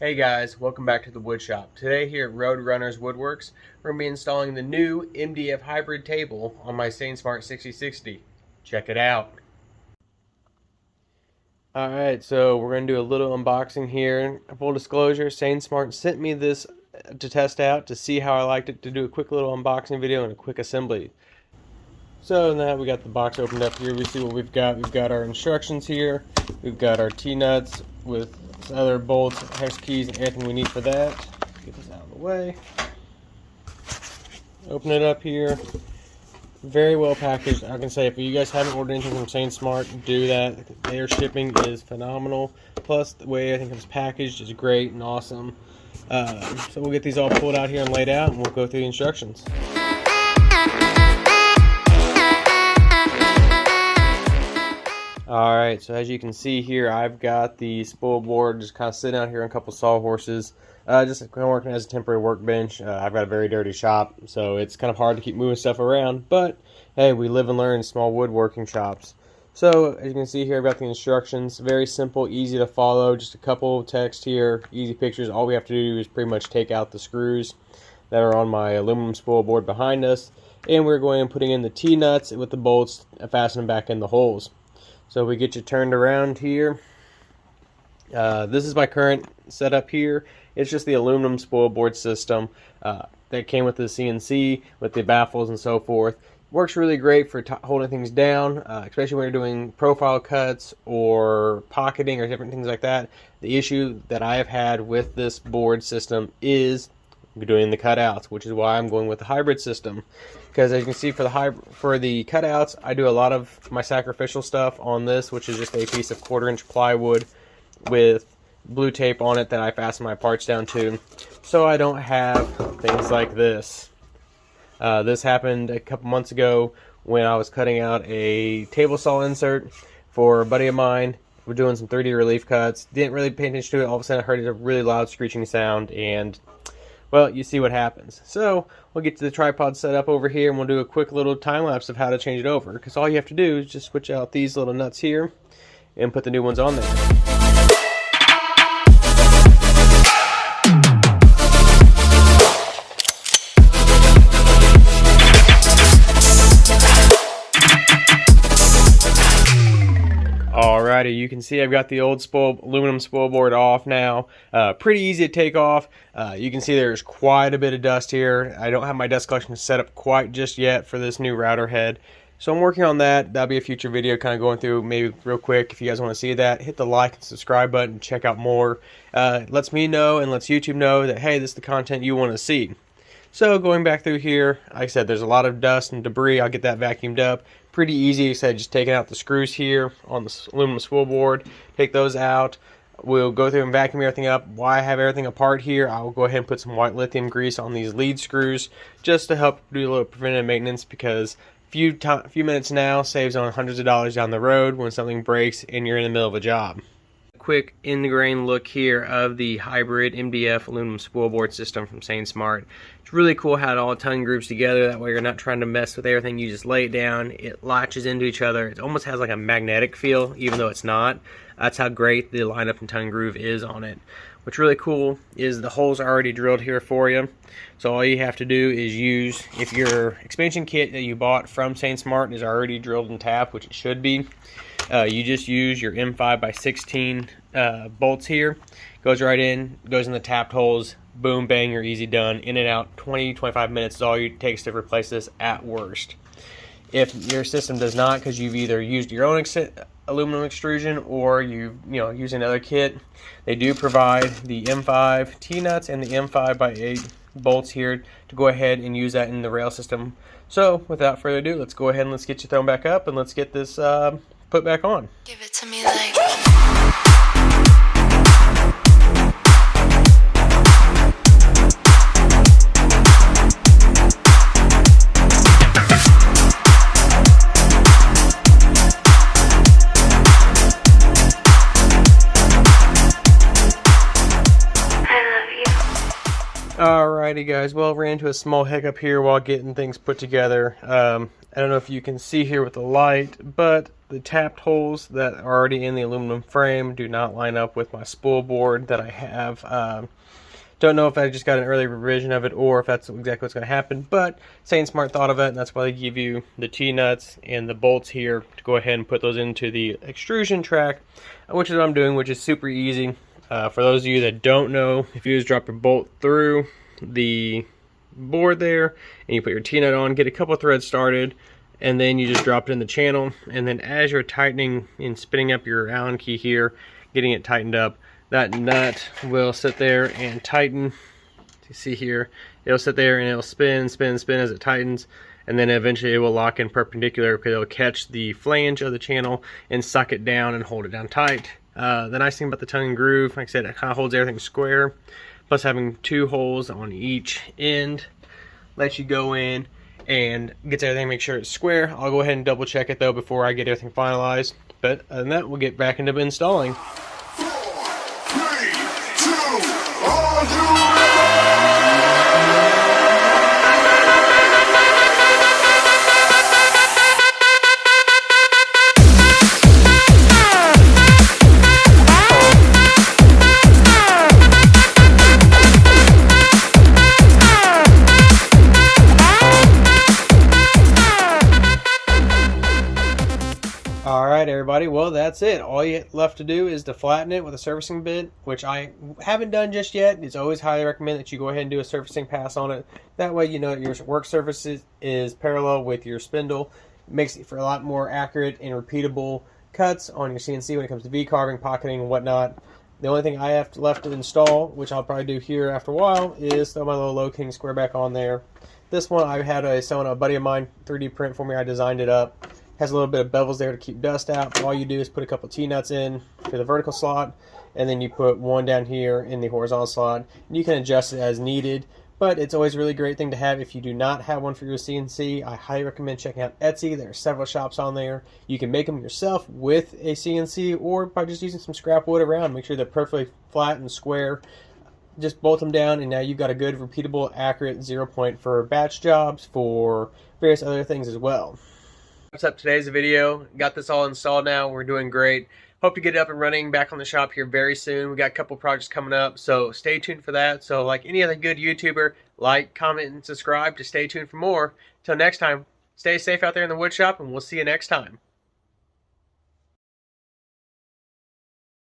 Hey guys, welcome back to the wood shop. Today here at Roadrunners Woodworks, we're going to be installing the new MDF hybrid table on my Sainsmart 6060. Check it out. Alright, so we're going to do a little unboxing here. Full disclosure, Sainsmart sent me this to test out to see how I liked it, to do a quick little unboxing video and a quick assembly. So now we got the box opened up here. We see what we've got. We've got our instructions here. We've got our T-nuts with other bolts, hex keys, and everything we need for that. Get this out of the way. Open it up here. Very well packaged. I can say if you guys haven't ordered anything from Sainsmart, do that. Their shipping is phenomenal. Plus the way I think it's packaged is great and awesome. So we'll get these all pulled out here and laid out, and we'll go through the instructions. Alright, so as you can see here, I've got the Spoilboard just kind of sitting out here on a couple sawhorses, just kind of working as a temporary workbench. I've got a very dirty shop, so it's kind of hard to keep moving stuff around, but hey, we live and learn in small woodworking shops. So as you can see here, I've got the instructions. Very simple, easy to follow, just a couple of text here, easy pictures. All we have to do is pretty much take out the screws that are on my aluminum Spoilboard behind us, and we're going and putting in the T-nuts with the bolts, fastening back in the holes. So we get you turned around here. This is my current setup here. It's just the aluminum Spoilboard system that came with the CNC, with the baffles and so forth. Works really great for holding things down, especially when you're doing profile cuts or pocketing or different things like that. The issue that I have had with this board system is doing the cutouts, which is why I'm going with the hybrid system. Because as you can see, for the cutouts, I do a lot of my sacrificial stuff on this, which is just a piece of 1/4-inch plywood with blue tape on it that I fasten my parts down to, so I don't have things like this. This happened a couple months ago when I was cutting out a table saw insert for a buddy of mine. We're doing some 3D relief cuts. Didn't really pay attention to it. All of a sudden I heard a really loud screeching sound, and well, you see what happens. So we'll get to the tripod set up over here, and we'll do a quick little time lapse of how to change it over, because all you have to do is just switch out these little nuts here and put the new ones on there. Alrighty, you can see I've got the old aluminum Spoilboard off now. Pretty easy to take off. You can see there's quite a bit of dust here. I don't have my dust collection set up quite just yet for this new router head, so I'm working on that. That'll be a future video kind of going through maybe real quick. If you guys want to see that, hit the like and subscribe button, check out more. It lets me know and lets YouTube know that, hey, this is the content you want to see. So going back through here, like I said, there's a lot of dust and debris. I'll get that vacuumed up. Pretty easy. Like I said, just taking out the screws here on the aluminum Spoilboard. Take those out. We'll go through and vacuum everything up. While I have everything apart here, I'll go ahead and put some white lithium grease on these lead screws just to help do a little preventive maintenance, because few minutes now saves on hundreds of dollars down the road when something breaks and you're in the middle of a job. Quick in the grain look here of the hybrid MDF aluminum Spoilboard system from Sainsmart. It's really cool how it all tongue grooves together. That way you're not trying to mess with everything. You just lay it down. It latches into each other. It almost has like a magnetic feel, even though it's not. That's how great the lineup and tongue groove is on it. What's really cool is the holes are already drilled here for you. So all you have to do is use, if your expansion kit that you bought from Sainsmart is already drilled and tapped, which it should be, you just use your M5x16 bolts here. Goes right in, goes in the tapped holes, boom, bang, you're easy done. In and out, 20-25 minutes is all it takes to replace this at worst. If your system does not, because you've either used your own aluminum extrusion or you use another kit, they do provide the M5 T-nuts and the M5x8 bolts here to go ahead and use that in the rail system. So without further ado, let's go ahead and let's get you thrown back up and let's get this put back on. Give it to me like Alrighty guys, well, ran into a small hiccup here while getting things put together. I don't know if you can see here with the light, but the tapped holes that are already in the aluminum frame do not line up with my spool board that I have. Don't know if I just got an early revision of it or if that's exactly what's going to happen, but Sainsmart thought of it, and that's why they give you the T-nuts and the bolts here to go ahead and put those into the extrusion track, which is what I'm doing, which is super easy. For those of you that don't know, if you just drop your bolt through the board there and you put your T-nut on, get a couple threads started, and then you just drop it in the channel, and then as you're tightening and spinning up your Allen key here, getting it tightened up, that nut will sit there and tighten. You see here, it'll sit there and it'll spin, spin, spin as it tightens, and then eventually it will lock in perpendicular because it'll catch the flange of the channel and suck it down and hold it down tight. The nice thing about the tongue and groove, like I said, it kind of holds everything square, plus having 2 holes on each end lets you go in and gets everything, make sure it's square. I'll go ahead and double check it though before I get everything finalized, but other than that, we'll get back into installing. Alright everybody, well that's it. All you left to do is to flatten it with a surfacing bit, which I haven't done just yet. It's always highly recommend that you go ahead and do a surfacing pass on it. That way you know that your work surface is parallel with your spindle. It makes it for a lot more accurate and repeatable cuts on your CNC when it comes to V-carving, pocketing, and whatnot. The only thing I have left to install, which I'll probably do here after a while, is throw my little locating square back on there. This one I had a buddy of mine 3D print for me. I designed it up. Has a little bit of bevels there to keep dust out. All you do is put a couple T-nuts in for the vertical slot, and then you put one down here in the horizontal slot. And you can adjust it as needed, but it's always a really great thing to have if you do not have one for your CNC. I highly recommend checking out Etsy. There are several shops on there. You can make them yourself with a CNC or by just using some scrap wood around. Make sure they're perfectly flat and square. Just bolt them down, and now you've got a good, repeatable, accurate 0 point for batch jobs, for various other things as well. Wraps up today's video. Got this all installed now. We're doing great. Hope to get it up and running back on the shop here very soon. We got a couple projects coming up, so stay tuned for that. So like any other good YouTuber, like, comment, and subscribe to stay tuned for more. Till next time, stay safe out there in the wood shop, and we'll see you next time.